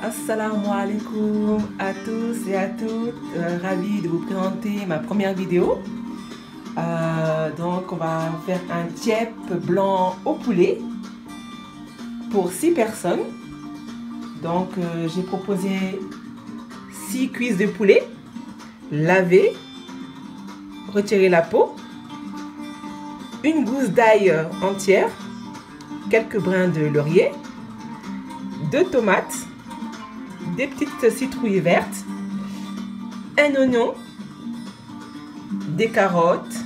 Assalamu alaikum à tous et à toutes. Ravi de vous présenter ma première vidéo. Donc on va faire un tiep blanc au poulet pour 6 personnes. Donc j'ai proposé 6 cuisses de poulet lavées, retirer la peau, une gousse d'ail entière, quelques brins de laurier, 2 tomates, des petites citrouilles vertes, un oignon, des carottes,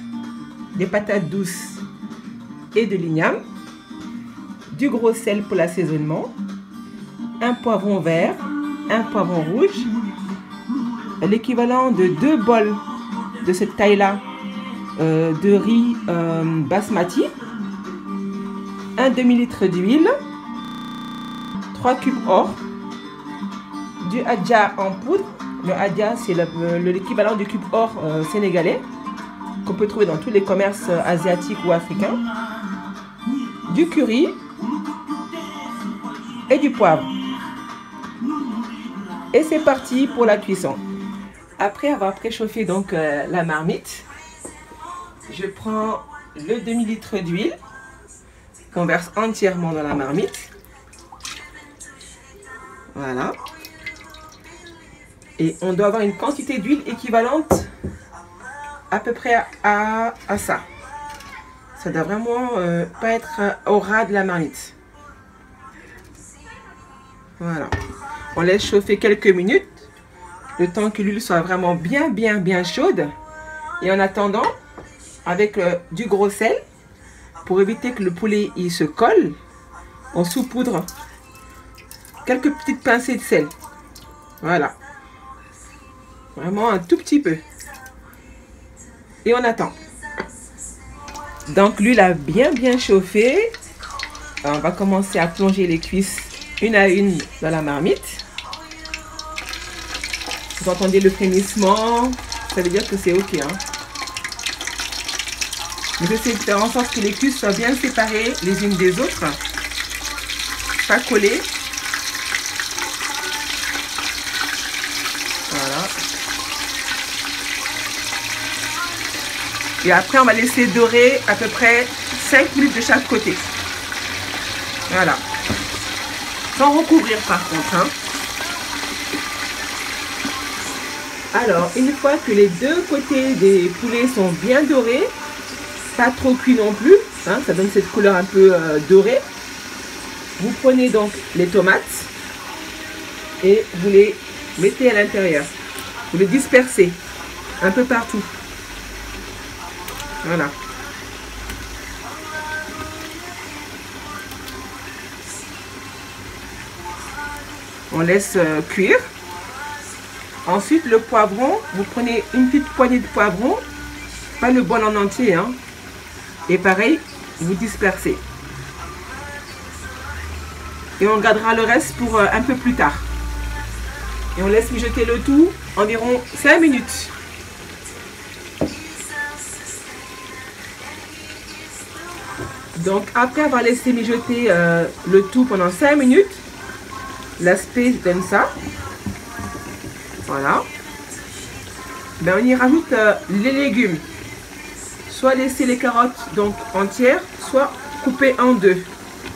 des patates douces et de l'igname, du gros sel pour l'assaisonnement, un poivron vert, un poivron rouge, l'équivalent de 2 bols de cette taille-là de riz basmati, un demi-litre d'huile, 3 cubes or, du adja en poudre. Le adja, c'est l'équivalent du cube or sénégalais qu'on peut trouver dans tous les commerces asiatiques ou africains, du curry et du poivre. Et c'est parti pour la cuisson. Après avoir préchauffé donc la marmite, je prends le demi-litre d'huile qu'on verse entièrement dans la marmite. Voilà. Et on doit avoir une quantité d'huile équivalente à peu près à ça. Ça doit vraiment pas être au ras de la marmite. Voilà. On laisse chauffer quelques minutes, le temps que l'huile soit vraiment bien chaude. Et en attendant, avec du gros sel, pour éviter que le poulet il se colle, on saupoudre quelques petites pincées de sel. Voilà. Vraiment un tout petit peu. Et on attend. Donc l'huile a bien chauffé. On va commencer à plonger les cuisses une à une dans la marmite. Vous entendez le frémissement, ça veut dire que c'est ok. Vous essayez de faire en sorte que les cuisses soient bien séparées les unes des autres. Pas collées. Voilà. Et après, on va laisser dorer à peu près 5 minutes de chaque côté. Voilà. Sans recouvrir par contre. Alors, une fois que les deux côtés des poulets sont bien dorés, pas trop cuits non plus, ça donne cette couleur un peu dorée. Vous prenez donc les tomates et vous les mettez à l'intérieur. Vous les dispersez un peu partout. Voilà. On laisse cuire. Ensuite, le poivron, vous prenez une petite poignée de poivron, pas le bol en entier, et pareil, vous dispersez. Et on gardera le reste pour un peu plus tard. Et on laisse mijoter le tout environ 5 minutes. Donc après avoir laissé mijoter le tout pendant 5 minutes, l'aspect donne ça. Voilà. Ben, on y rajoute les légumes. Soit laisser les carottes donc entières, soit couper en deux.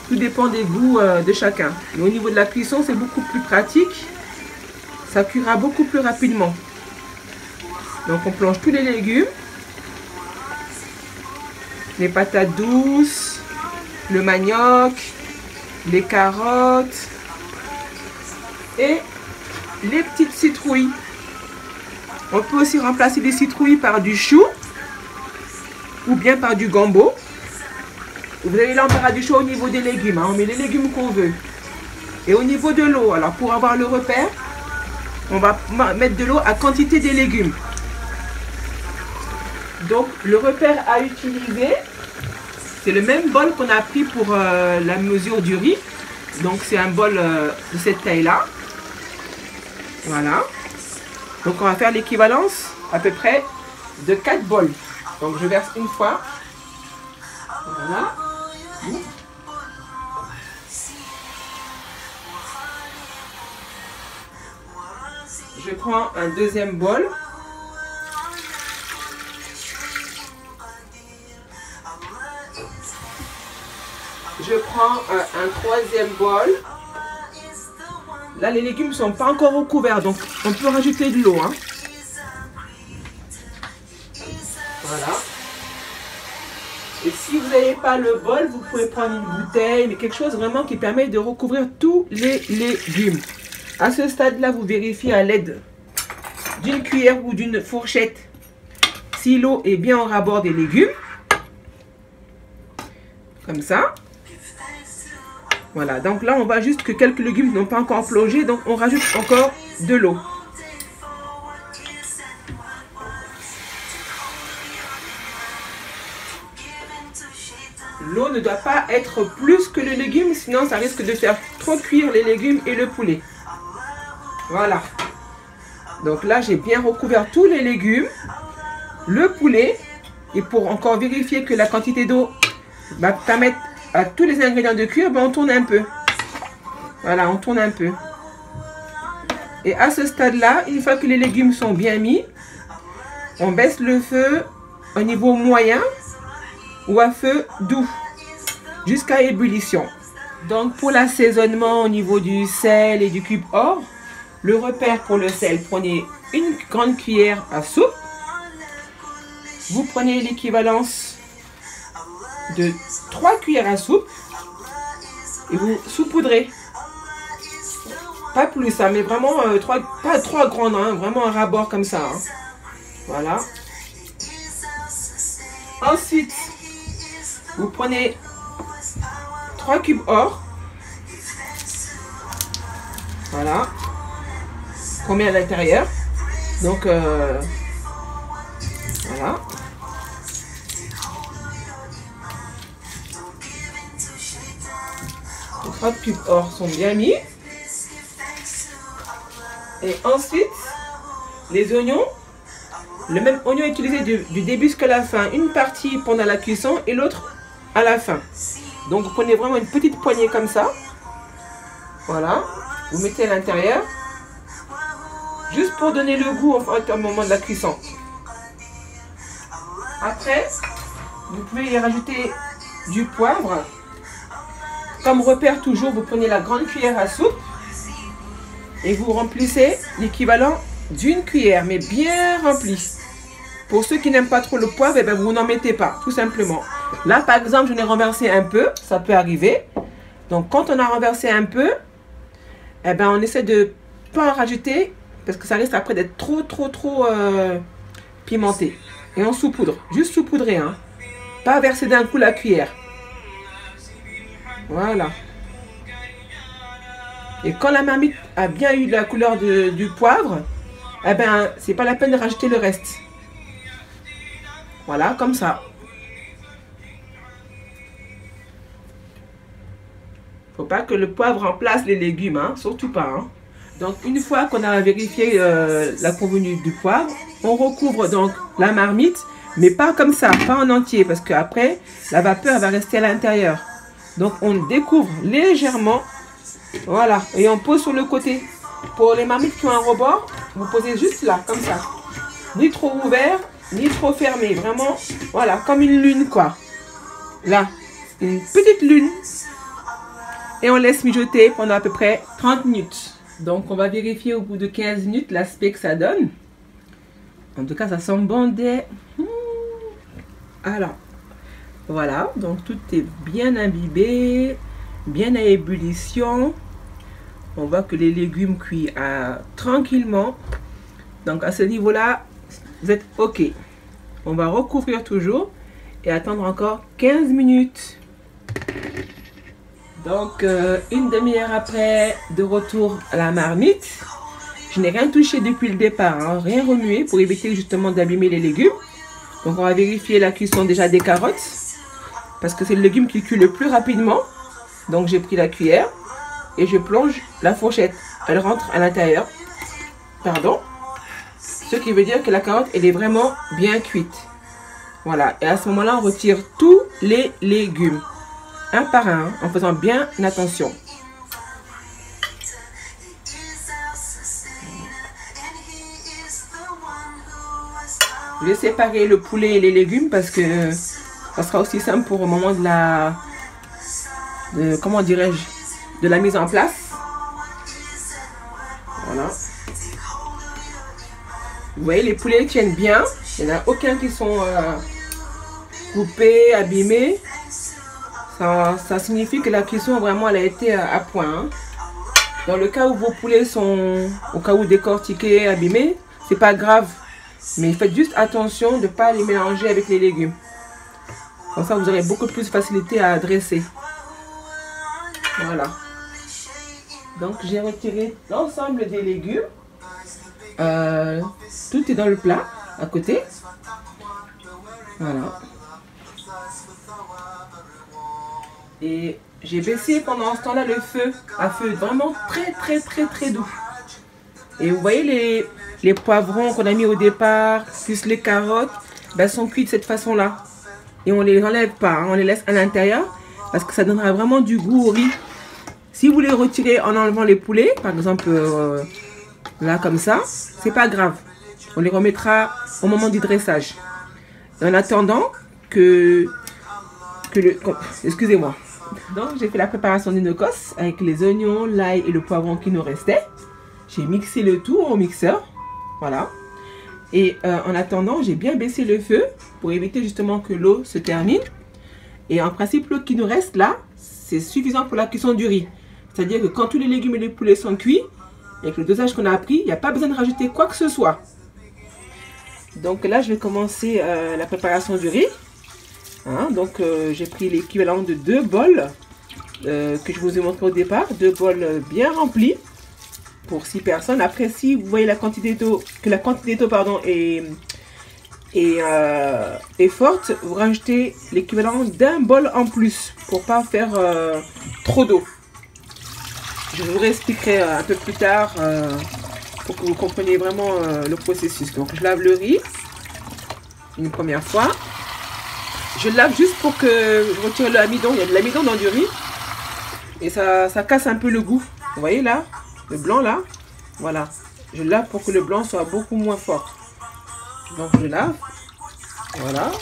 Tout dépend des goûts de chacun. Mais au niveau de la cuisson, c'est beaucoup plus pratique. Ça cuira beaucoup plus rapidement. Donc on plonge tous les légumes. Les patates douces, le manioc, les carottes et les petites citrouilles. On peut aussi remplacer les citrouilles par du chou ou bien par du gombo. Vous avez l'embarras du choix au niveau des légumes. On met les légumes qu'on veut. Et au niveau de l'eau, alors pour avoir le repère, on va mettre de l'eau à quantité des légumes. Donc le repère à utiliser, c'est le même bol qu'on a pris pour la mesure du riz. Donc c'est un bol de cette taille-là. Voilà. Donc on va faire l'équivalence à peu près de 4 bols. Donc je verse une fois. Voilà. je prends un deuxième bol. Je prends un troisième bol. Là, les légumes ne sont pas encore recouverts, donc on peut rajouter de l'eau. Hein. Voilà. Et si vous n'avez pas le bol, vous pouvez prendre une bouteille, mais quelque chose vraiment qui permet de recouvrir tous les légumes. À ce stade-là, vous vérifiez à l'aide d'une cuillère ou d'une fourchette si l'eau est bien au rabord des légumes. Comme ça. Voilà, donc là, on voit juste que quelques légumes n'ont pas encore plongé, donc on rajoute encore de l'eau. L'eau ne doit pas être plus que le légume, sinon ça risque de faire trop cuire les légumes et le poulet. Voilà. Donc là, j'ai bien recouvert tous les légumes, le poulet. Et pour encore vérifier que la quantité d'eau va permettre à tous les ingrédients de cuire, ben on tourne un peu. Voilà, on tourne un peu. Et à ce stade-là, une fois que les légumes sont bien mis, on baisse le feu au niveau moyen ou à feu doux jusqu'à ébullition. Donc pour l'assaisonnement au niveau du sel et du cube or, le repère pour le sel, prenez une grande cuillère à soupe. Vous prenez l'équivalence de 3 cuillères à soupe et vous saupoudrez. Pas plus, hein, mais vraiment pas 3 grandes, hein, vraiment un rabord comme ça. Hein. Voilà. Ensuite, vous prenez 3 cubes or. Voilà. Combien à l'intérieur. Donc, voilà. Les 3 cubes or sont bien mis. Et ensuite, les oignons. Le même oignon utilisé du début jusqu'à la fin. Une partie pendant la cuisson et l'autre à la fin. Donc, vous prenez vraiment une petite poignée comme ça. Voilà. Vous mettez à l'intérieur. Juste pour donner le goût au moment de la cuisson. Après, vous pouvez y rajouter du poivre. Comme repère toujours, vous prenez la grande cuillère à soupe. Et vous remplissez l'équivalent d'une cuillère, mais bien remplie. Pour ceux qui n'aiment pas trop le poivre, eh bien, vous n'en mettez pas, tout simplement. Là, par exemple, j'en ai renversé un peu, ça peut arriver. Donc, quand on a renversé un peu, eh bien, on essaie de ne pas en rajouter, parce que ça risque après d'être trop pimenté. Et on saupoudre, juste saupoudrer, hein. Pas verser d'un coup la cuillère. Voilà. Et quand la marmite a bien eu la couleur du poivre, eh ben, c'est pas la peine de rajouter le reste. Voilà, comme ça. Faut pas que le poivre remplace les légumes, hein, surtout pas. Hein. Donc, une fois qu'on a vérifié la convenue du poivre, on recouvre donc la marmite, mais pas comme ça, pas en entier, parce qu'après, la vapeur va rester à l'intérieur. Donc, on découvre légèrement. Voilà, et on pose sur le côté. Pour les marmites qui ont un rebord, vous posez juste là, comme ça. Ni trop ouvert, ni trop fermé. Vraiment, voilà, comme une lune, quoi. Là, une petite lune. Et on laisse mijoter pendant à peu près 30 minutes. Donc, on va vérifier au bout de 15 minutes l'aspect que ça donne. En tout cas, ça sent bon dès... Alors, voilà, donc tout est bien imbibé, bien à ébullition. On voit que les légumes cuisent tranquillement. Donc à ce niveau-là, vous êtes OK. On va recouvrir toujours et attendre encore 15 minutes. Donc une demi-heure après, de retour à la marmite. Je n'ai rien touché depuis le départ, hein, rien remué pour éviter justement d'abîmer les légumes. Donc on va vérifier la cuisson déjà des carottes. Parce que c'est le légume qui cuit le plus rapidement. Donc j'ai pris la cuillère. Et je plonge la fourchette. Elle rentre à l'intérieur. Pardon. Ce qui veut dire que la carotte, elle est vraiment bien cuite. Voilà. Et à ce moment-là, on retire tous les légumes. Un par un. En faisant bien attention. Je vais séparer le poulet et les légumes parce que ça sera aussi simple pour au moment de la... comment dirais-je, de la mise en place. Voilà. Vous voyez, les poulets tiennent bien. Il n'y en a aucun qui sont coupés, abîmés. Ça signifie que la cuisson vraiment elle a été à point. Hein. Dans le cas où vos poulets sont au cas où décortiqués, abîmés, c'est pas grave. Mais faites juste attention de ne pas les mélanger avec les légumes. Comme ça, vous aurez beaucoup plus de facilité à dresser. Voilà. Donc, j'ai retiré l'ensemble des légumes. Tout est dans le plat, à côté. Voilà. Et j'ai baissé pendant ce temps-là le feu. Un feu vraiment très doux. Et vous voyez les poivrons qu'on a mis au départ, plus les carottes, ben, sont cuits de cette façon-là. Et on ne les enlève pas, hein, on les laisse à l'intérieur parce que ça donnera vraiment du goût au riz. Si vous les retirez en enlevant les poulets, par exemple là comme ça, c'est pas grave. On les remettra au moment du dressage. Et en attendant excusez-moi. Donc j'ai fait la préparation du nokos avec les oignons, l'ail et le poivron qui nous restait. J'ai mixé le tout au mixeur. Voilà. Et en attendant, j'ai bien baissé le feu pour éviter justement que l'eau se termine. Et en principe, l'eau qui nous reste là, c'est suffisant pour la cuisson du riz. C'est-à-dire que quand tous les légumes et les poulets sont cuits, avec le dosage qu'on a appris, il n'y a pas besoin de rajouter quoi que ce soit. Donc là, je vais commencer la préparation du riz. Hein, donc j'ai pris l'équivalent de 2 bols que je vous ai montré au départ. 2 bols bien remplis pour 6 personnes. Après, si vous voyez la quantité d'eau, est forte, vous rajoutez l'équivalent d'un bol en plus pour pas faire trop d'eau. Je vous réexpliquerai un peu plus tard pour que vous compreniez vraiment le processus. Donc je lave le riz une première fois. Je lave juste pour que je retire l'amidon. Il y a de l'amidon dans du riz et ça casse un peu le goût. Vous voyez là, le blanc là, voilà. Je lave pour que le blanc soit beaucoup moins fort. Donc je lave, voilà.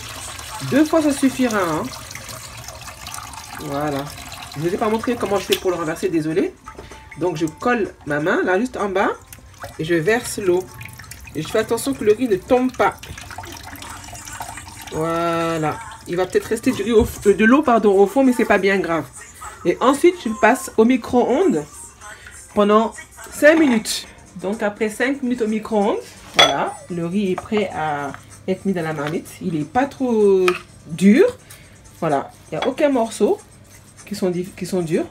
2 fois ça suffira. Hein. Voilà. Je ne vous ai pas montré comment je fais pour le renverser, désolé. Donc je colle ma main là juste en bas et je verse l'eau. Et je fais attention que le riz ne tombe pas. Voilà. Il va peut-être rester de l'eau au fond, mais c'est pas bien grave. Et ensuite, je le passe au micro-ondes pendant 5 minutes. Donc après 5 minutes au micro-ondes, voilà, le riz est prêt à être mis dans la marmite. Il n'est pas trop dur. Voilà, il n'y a aucun morceau qui sont durs.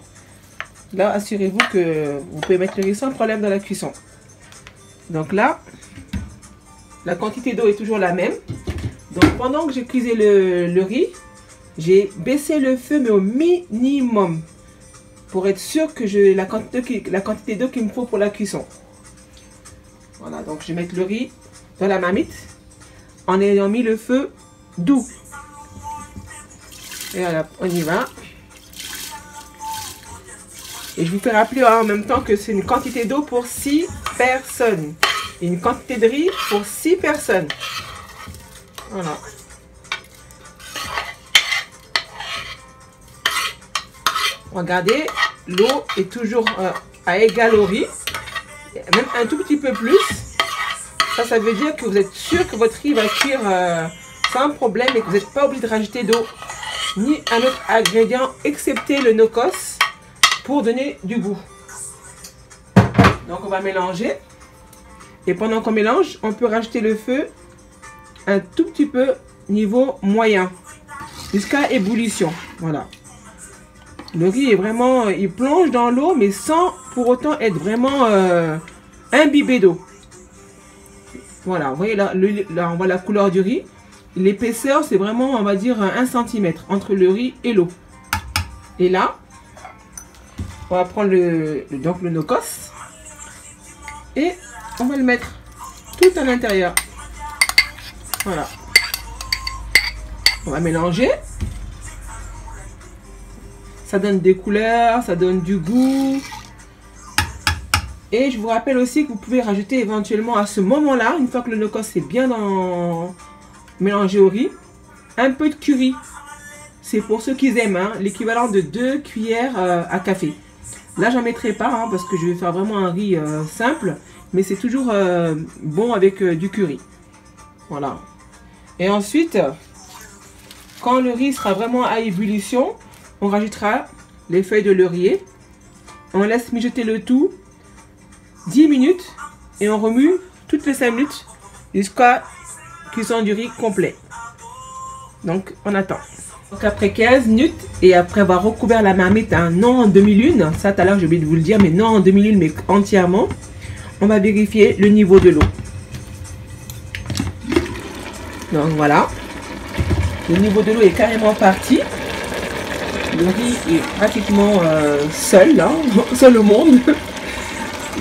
Là, assurez-vous que vous pouvez mettre le riz sans problème dans la cuisson. Donc là, la quantité d'eau est toujours la même. Donc pendant que j'ai cuisé le riz, j'ai baissé le feu mais au minimum pour être sûr que j'ai la quantité d'eau qu'il me faut pour la cuisson. Voilà, donc je vais mettre le riz dans la marmite en ayant mis le feu doux. Et voilà, on y va. Et je vous fais rappeler en même temps que c'est une quantité d'eau pour 6 personnes. Et une quantité de riz pour 6 personnes. Voilà. Regardez, l'eau est toujours à égal au riz. Même un tout petit peu plus. Ça veut dire que vous êtes sûr que votre riz va cuire sans problème et que vous n'êtes pas obligé de rajouter d'eau ni un autre ingrédient excepté le nokos pour donner du goût. Donc on va mélanger. Et pendant qu'on mélange, on peut rajouter le feu un tout petit peu niveau moyen jusqu'à ébullition. Voilà. Le riz est vraiment, il plonge dans l'eau mais sans pour autant être vraiment imbibé d'eau. Voilà, vous voyez là, on voit la couleur du riz. L'épaisseur c'est vraiment, on va dire 1 cm entre le riz et l'eau. Et là, on va prendre le nokos et on va le mettre tout à l'intérieur. Voilà. On va mélanger. Ça donne des couleurs, ça donne du goût. Et je vous rappelle aussi que vous pouvez rajouter éventuellement à ce moment-là, une fois que le nokos est bien mélangé au riz, un peu de curry. C'est pour ceux qui aiment, hein, l'équivalent de 2 cuillères à café. Là, j'en mettrai pas hein, parce que je vais faire vraiment un riz simple, mais c'est toujours bon avec du curry. Voilà. Et ensuite, quand le riz sera vraiment à ébullition, on rajoutera les feuilles de laurier. On laisse mijoter le tout 10 minutes et on remue toutes les 5 minutes jusqu'à cuisson du riz complet. Donc, on attend. Donc, après 15 minutes et après avoir recouvert la marmite non en demi-lune, ça tout à l'heure j'ai oublié de vous le dire, mais non en demi-lune, mais entièrement, on va vérifier le niveau de l'eau. Donc, voilà. Le niveau de l'eau est carrément parti. Le riz est pratiquement seul, hein, seul au monde.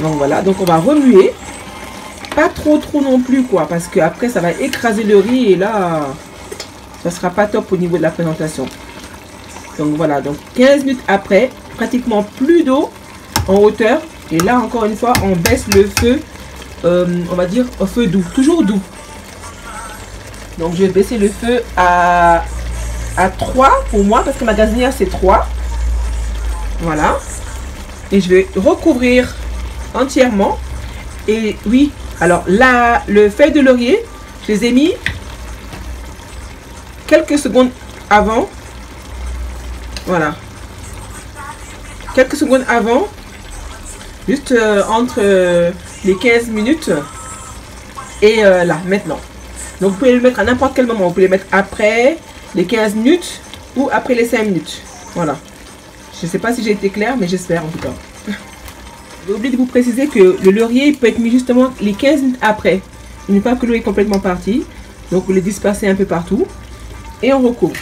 Donc voilà, donc on va remuer. Pas trop non plus quoi, parce que après ça va écraser le riz et là, ça sera pas top au niveau de la présentation. Donc voilà, donc 15 minutes après, pratiquement plus d'eau en hauteur. Et là encore une fois, on baisse le feu, on va dire au feu doux, toujours doux. Donc je vais baisser le feu à 3 pour moi, parce que ma gazinière c'est 3. Voilà. Et je vais recouvrir entièrement. Et oui, alors là, le feuille de laurier, je les ai mis quelques secondes avant. Voilà. Quelques secondes avant. Juste entre les 15 minutes et là, maintenant. Donc vous pouvez le mettre à n'importe quel moment. Vous pouvez le mettre après les 15 minutes ou après les 5 minutes. Voilà. Je ne sais pas si j'ai été claire, mais j'espère en tout cas. J'ai oublié de vous préciser que le laurier peut être mis justement les 15 minutes après. Une fois que l'eau est complètement partie. Donc vous le dispersez un peu partout. Et on recouvre.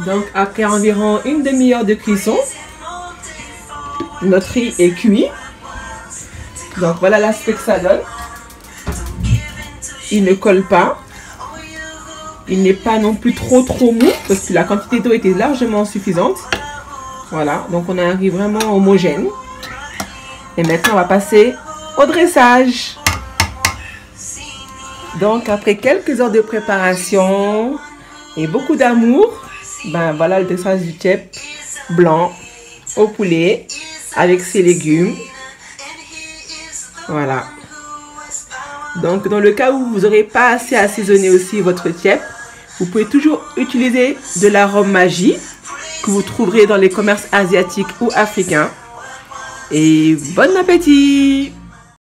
Donc après environ une demi-heure de cuisson, notre riz est cuit. Donc voilà l'aspect que ça donne. Il ne colle pas. Il n'est pas non plus trop mou parce que la quantité d'eau était largement suffisante. Voilà, donc on a un riz vraiment homogène. Et maintenant on va passer au dressage. Donc après quelques heures de préparation et beaucoup d'amour, ben voilà le dressage du tchèp blanc au poulet avec ses légumes. Voilà. Donc dans le cas où vous n'aurez pas assez assaisonné aussi votre tchèp, vous pouvez toujours utiliser de l'arôme Maggi que vous trouverez dans les commerces asiatiques ou africains. Et bon appétit!